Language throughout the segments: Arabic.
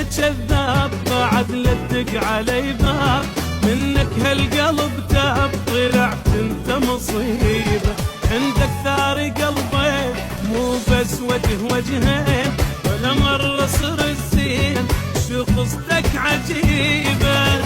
كذاب بعد لا تدق علي باب، منك هالقلب تاب طلعت انت مصيبة. عندك ثار قلبين مو بس وجه وجهين، ولا مرة صر الزين شو قصتك عجيبة.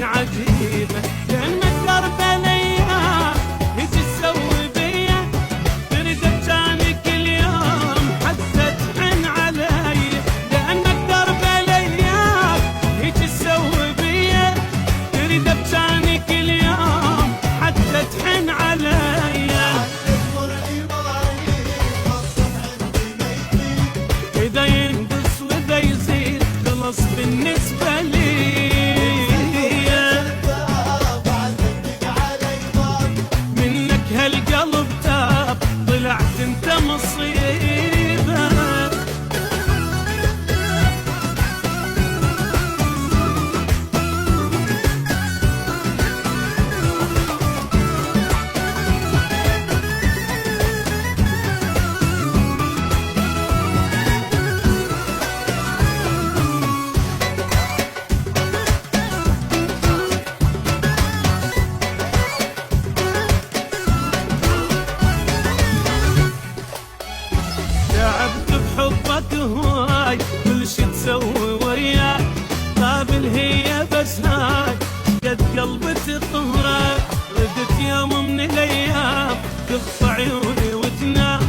عجيبة لأنك درب الأيام يجي تسوي بيا، تريد تجاني كل يوم حتى تحن علي. لأنك درب الأيام يجي تسوي بيا، تريد تجاني كل يوم حتى تحن علي. إذا ينقص وإذا يزيد خلص بالنسبة لي. هالقلب تاب طلعت انت مصيبة. تعبت بحبك هواي كل شي تسوي وياي، قابل هي بس هاي قد قلبي تقهرك. ردت يوم من الايام تخفى عيوني وتنام،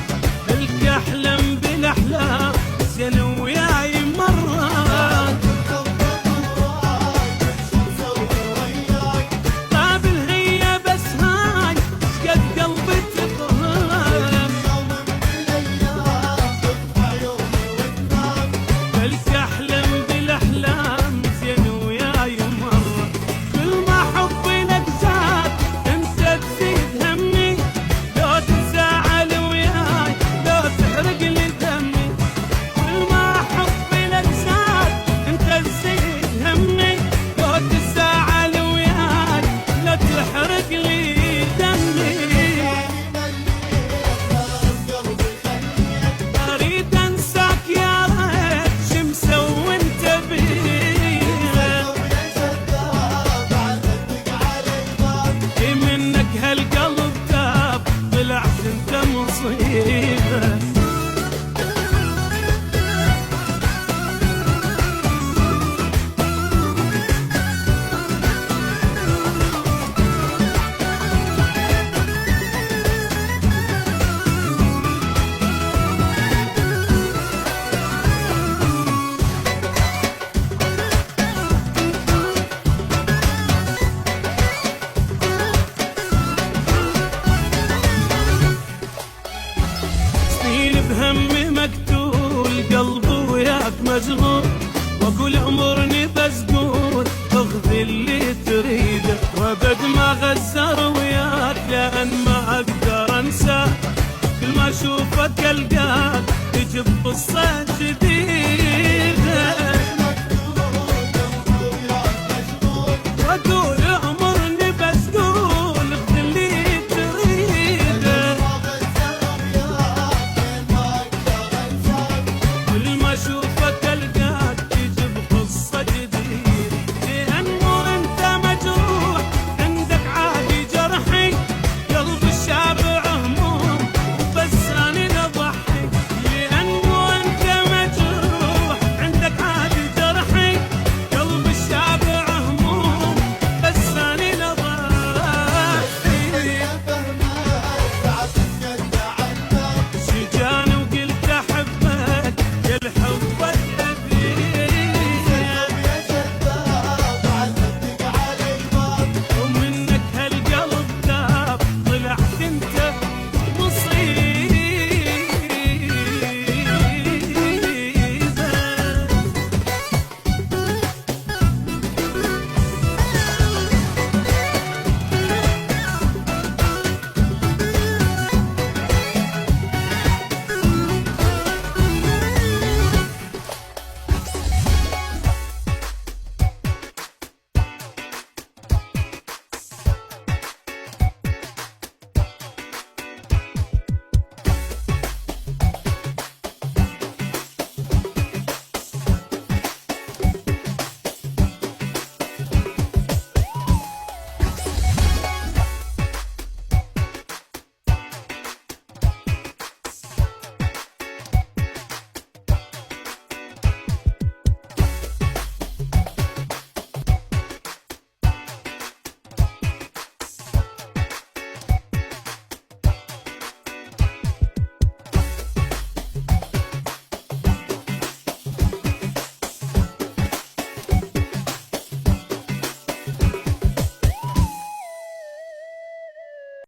الك احلم بالاحلام زين وياي مرات. قابل هي بس هاي قد قلبي تقهرك. لك احلم بالاحلام زين وياي مره، كل ما حبي لك زاد انت تزيد همي. لو تزعل وياي لو تحرق لي دمي، كل ما حبي لك زاد انت تزيد همي. لو تزعل وياي لا تحرق لي دمي. اريد انساك يا هالقلب تاب طلعت انت مصيبة. بهمي مقتول قلبي وياك مشغول، واقول امرني بسقول اخذ اللي تريده. وابد ما غزر وياك لان ما اقدر انساك، كل ما اشوفك القاك تجيب قصه جديده.